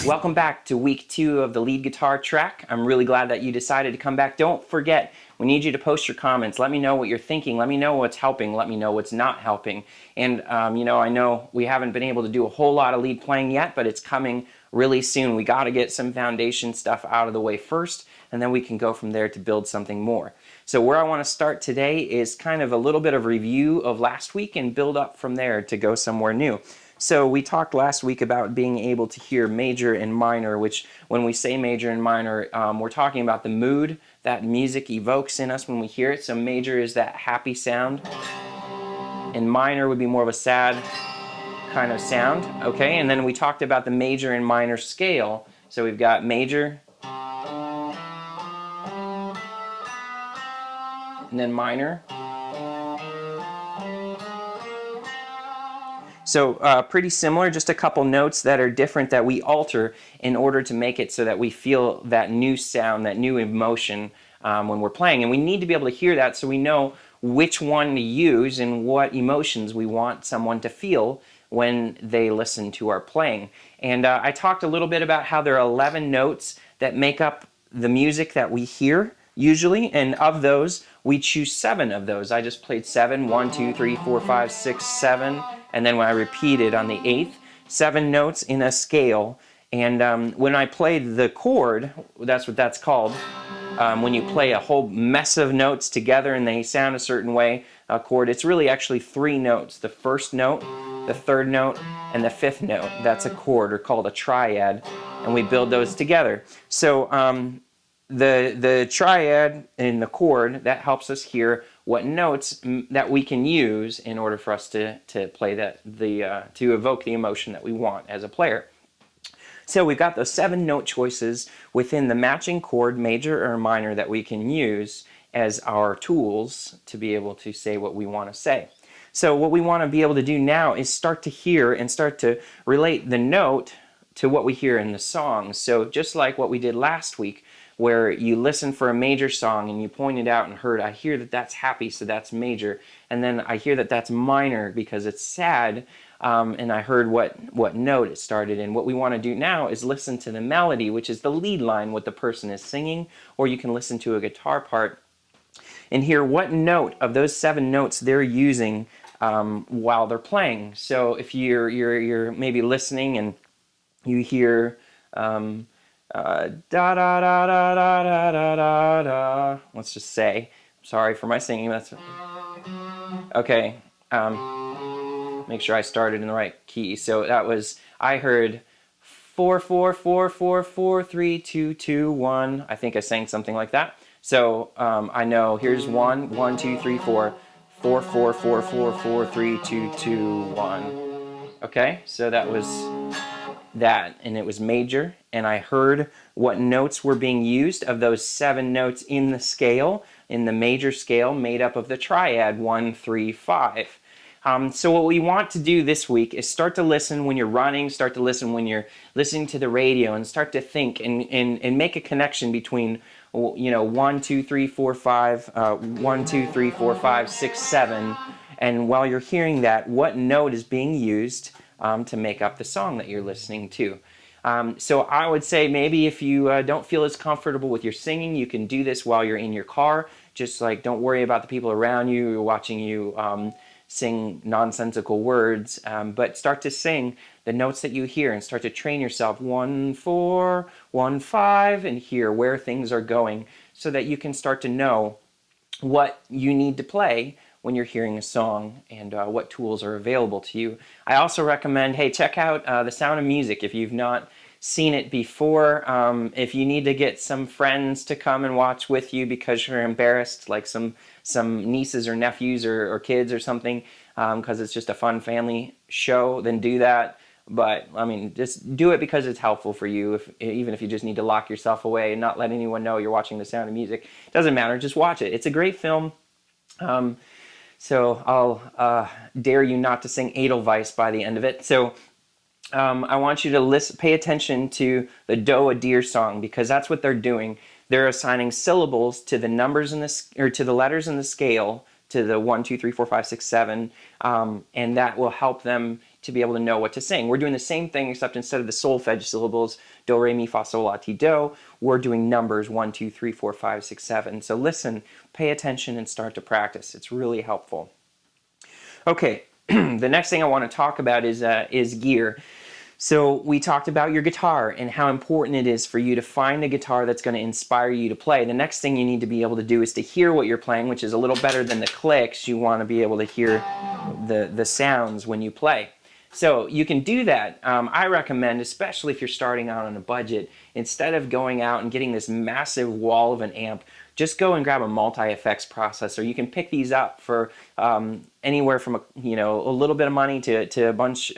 Welcome back to week 2 of the lead guitar track. I'm really glad that you decided to come back. Don't forget, we need you to post your comments. Let me know what you're thinking. Let me know what's helping. Let me know what's not helping. And, I know we haven't been able to do a whole lot of lead playing yet, but it's coming really soon. We got to get some foundation stuff out of the way first, and then we can go from there to build something more. So where I want to start today is kind of a little bit of review of last week and build up from there to go somewhere new. So we talked last week about being able to hear major and minor, which when we say major and minor, we're talking about the mood that music evokes in us when we hear it. So major is that happy sound, and minor would be more of a sad kind of sound, okay? And then we talked about the major and minor scale. So we've got major, and then minor. So pretty similar, just a couple notes that are different that we alter in order to make it so that we feel that new sound, that new emotion when we're playing. And we need to be able to hear that so we know which one to use and what emotions we want someone to feel when they listen to our playing. And I talked a little bit about how there are 11 notes that make up the music that we hear usually, and of those, we choose 7 of those. I just played 7, 1, 2, 3, 4, 5, 6, 7, and then when I repeated on the 8th, 7 notes in a scale. And when I played the chord, that's what that's called, when you play a whole mess of notes together and they sound a certain way, a chord, it's really actually 3 notes. The first note, the third note, and the 5th note. That's a chord, or called a triad, and we build those together. So the triad in the chord, that helps us hear what notes that we can use in order for us to play to evoke the emotion that we want as a player. So we've got those 7 note choices within the matching chord, major or minor, that we can use as our tools to be able to say what we want to say. So what we want to be able to do now is start to hear and start to relate the note to what we hear in the song. So just like what we did last week, where you listen for a major song and you pointed out and heard, I hear that that's happy, so that's major, and then I hear that that's minor because it's sad, and I heard what note it started in. What we want to do now is listen to the melody, which is the lead line, what the person is singing, or you can listen to a guitar part and hear what note of those 7 notes they're using while they're playing. So if you're maybe listening and you hear da da da da da da da da da. Let's just say, sorry for my singing. That's okay. Make sure I started in the right key. So that was, I heard 4 4 4 4 4 3 2 2 1. I think I sang something like that. So I know here's 1 1 2 3 4 4 4 4 4 4 3 2 2 1. Okay, so that was that, and it was major, and I heard what notes were being used of those 7 notes in the scale, in the major scale made up of the triad 1 3 5. So what we want to do this week is start to listen when you're running, start to listen when you're listening to the radio, and start to think and make a connection between 1 2 3 4 5 1 2 3 4 5 6 7, and while you're hearing that, what note is being used to make up the song that you're listening to. So I would say maybe if you don't feel as comfortable with your singing, you can do this while you're in your car. Just like, don't worry about the people around you watching you sing nonsensical words, but start to sing the notes that you hear and start to train yourself 1 4 1 5 and hear where things are going so that you can start to know what you need to play when you're hearing a song and what tools are available to you. I also recommend, hey, check out The Sound of Music if you've not seen it before. If you need to get some friends to come and watch with you because you're embarrassed, like some nieces or nephews or kids or something, because it's just a fun family show, then do that. But I mean, just do it because it's helpful for you, even if you just need to lock yourself away and not let anyone know you're watching The Sound of Music. It doesn't matter, just watch it. It's a great film. So I'll dare you not to sing Edelweiss by the end of it. So I want you to pay attention to the Do a Deer song, because that's what they're doing. They're assigning syllables to the numbers in or to the letters in the scale to the 1, 2, 3, 4, 5, 6, 7, and that will help them to be able to know what to sing. We're doing the same thing, except instead of the solfege syllables, do, re, mi, fa, sol, la, ti, do, we're doing numbers 1, 2, 3, 4, 5, 6, 7. So listen, pay attention, and start to practice. It's really helpful. Okay, the next thing I want to talk about is gear. So we talked about your guitar and how important it is for you to find a guitar that's going to inspire you to play. The next thing you need to be able to do is to hear what you're playing, which is a little better than the clicks. You want to be able to hear the sounds when you play. So you can do that. I recommend, especially if you're starting out on a budget, instead of going out and getting this massive wall of an amp, just go and grab a multi-effects processor. You can pick these up for anywhere from a little bit of money to a bunch.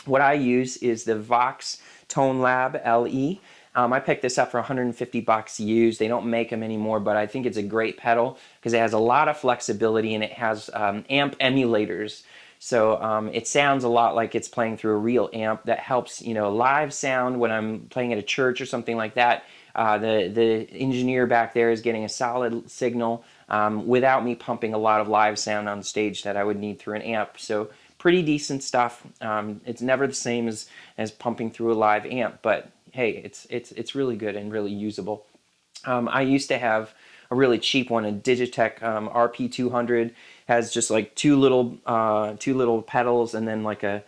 What I use is the Vox Tone Lab LE. I picked this up for $150 used. They don't make them anymore, but I think it's a great pedal because it has a lot of flexibility and it has amp emulators. So it sounds a lot like it's playing through a real amp. That helps, live sound when I'm playing at a church or something like that. The engineer back there is getting a solid signal without me pumping a lot of live sound on stage that I would need through an amp. So pretty decent stuff. It's never the same as pumping through a live amp, but hey, it's really good and really usable. I used to have a really cheap one, a Digitech RP200. Has just like two little pedals and then like an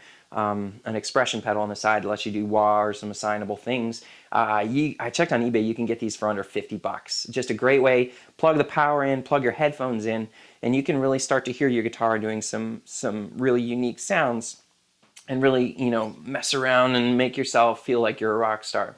expression pedal on the side that lets you do wah or some assignable things. I checked on eBay. You can get these for under $50. Just a great way. Plug the power in, plug your headphones in, and you can really start to hear your guitar doing some really unique sounds, and really mess around and make yourself feel like you're a rock star.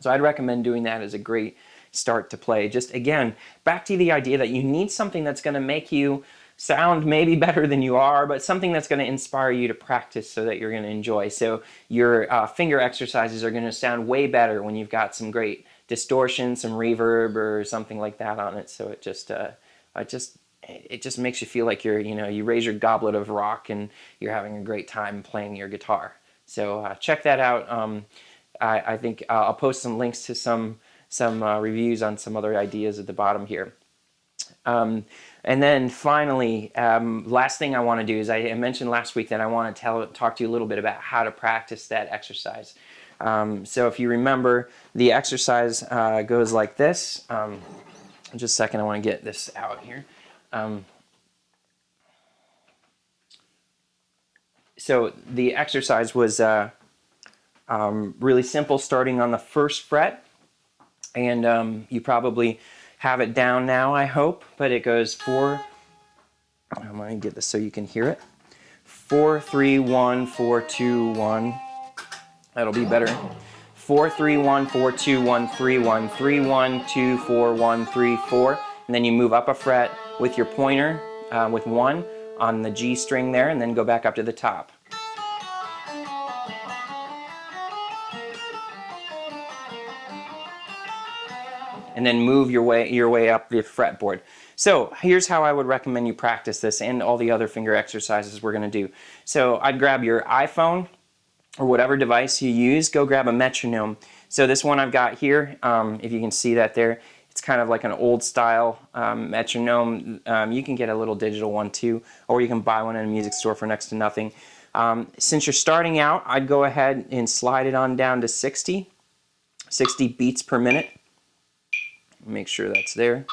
So I'd recommend doing that as a great start to play. Just again, back to the idea that you need something that's going to make you sound maybe better than you are, but something that's going to inspire you to practice so that you're going to enjoy. So your finger exercises are going to sound way better when you've got some great distortion, some reverb, or something like that on it. So it just makes you feel like you raise your goblet of rock and you're having a great time playing your guitar. So check that out. I think I'll post some links to some reviews on some other ideas at the bottom here. And then finally, last thing I want to do is I mentioned last week that I want to talk to you a little bit about how to practice that exercise. So if you remember, the exercise goes like this. Just a second, I want to get this out here. So the exercise was really simple, starting on the first fret, and you probably have it down now, I hope, but it goes 4. I'm going to get this so you can hear it. 4, 3, 1, 4, 2, 1. That'll be better. 4, 3, 1, 4, 2, 1, 3, 1, 3, 1, 2, 4, 1, 3, 4. And then you move up a fret with your pointer with 1 on the G string there, and then go back up to the top. And then move your way up the fretboard. So here's how I would recommend you practice this and all the other finger exercises we're going to do. So I'd grab your iPhone or whatever device you use, go grab a metronome. So this one I've got here, if you can see that there, it's kind of like an old style metronome. You can get a little digital one too, or you can buy one in a music store for next to nothing. Since you're starting out, I'd go ahead and slide it on down to 60 beats per minute. Make sure that's there.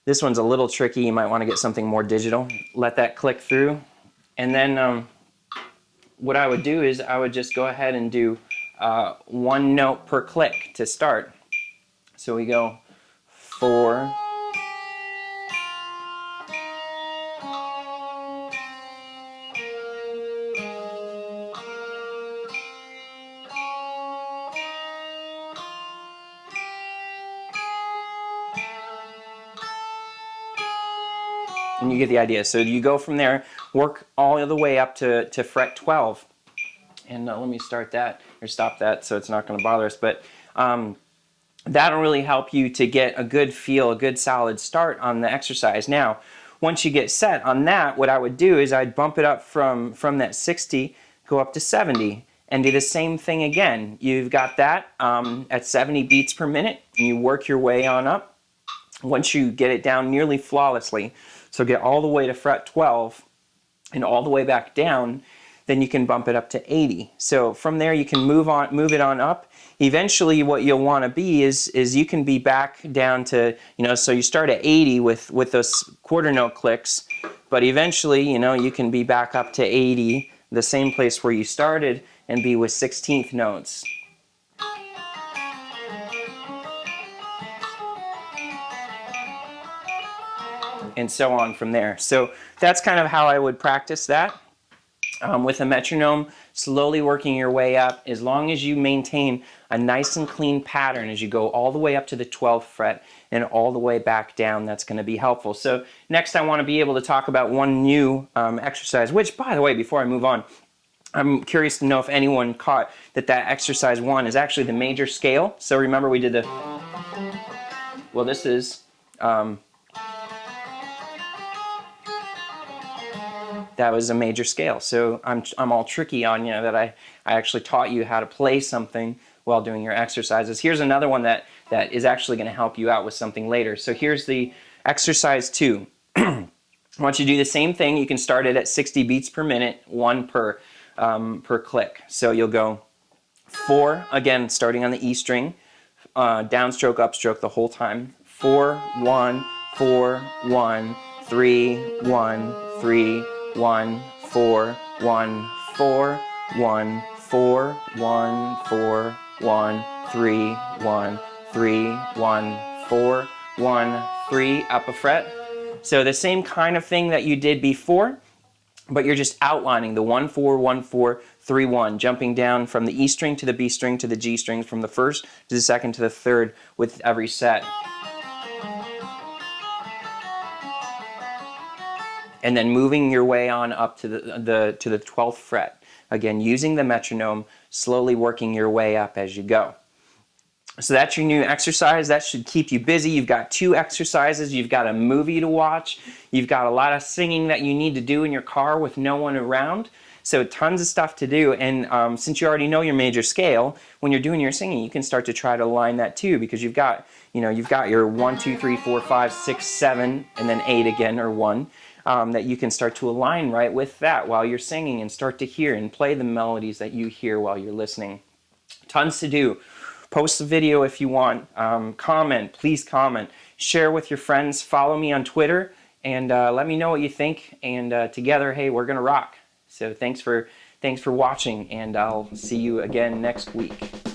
This one's a little tricky. You might want to get something more digital. Let that click through. And then what I would do is I would just go ahead and do 1 note per click to start. So we go 4, and you get the idea. So you go from there, work all the way up to fret 12. And let me start that, or stop that so it's not going to bother us. But that'll really help you to get a good feel, a good solid start on the exercise. Now, once you get set on that, what I would do is I'd bump it up from that 60, go up to 70, and do the same thing again. You've got that at 70 beats per minute, and you work your way on up. Once you get it down nearly flawlessly, so get all the way to fret 12 and all the way back down, then you can bump it up to 80. So from there you can move it on up. Eventually what you'll want to be is you can be back down to, so you start at 80 with those quarter note clicks, but eventually, you can be back up to 80, the same place where you started, and be with 16th notes. And so on from there. So that's kind of how I would practice that. With a metronome, slowly working your way up, as long as you maintain a nice and clean pattern as you go all the way up to the 12th fret and all the way back down, that's going to be helpful. So next I want to be able to talk about one new exercise, which, by the way, before I move on, I'm curious to know if anyone caught that exercise 1 is actually the major scale. So remember we did well, this is that was a major scale. So I'm all tricky on you that I actually taught you how to play something while doing your exercises. Here's another one that is actually going to help you out with something later. So here's the exercise 2. I want you to do the same thing. You can start it at 60 beats per minute, 1 per click. So you'll go 4, again, starting on the E string, downstroke, upstroke the whole time. 4, 1, 4, 1, 3, 1, 3, 1, 4, 1, 4, 1, 4, 1, 4, 1, 3, 1, 3, 1, 4, 1, 3, up a fret. So the same kind of thing that you did before, but you're just outlining the 1, 4, 1, 4, 3, 1, jumping down from the E string to the B string to the G strings, from the first to the second to the third with every set. And then moving your way on up to the 12th fret. Again, using the metronome, slowly working your way up as you go. So that's your new exercise. That should keep you busy. You've got 2 exercises. You've got a movie to watch. You've got a lot of singing that you need to do in your car with no one around. So tons of stuff to do. And since you already know your major scale, when you're doing your singing, you can start to try to line that too, because you've got your 1, 2, 3, 4, 5, 6, 7, and then 8 again, or 1. That you can start to align right with that while you're singing and start to hear and play the melodies that you hear while you're listening. Tons to do. Post a video if you want. Comment, please comment. Share with your friends. Follow me on Twitter and let me know what you think. And together, hey, we're gonna rock. So thanks for watching, and I'll see you again next week.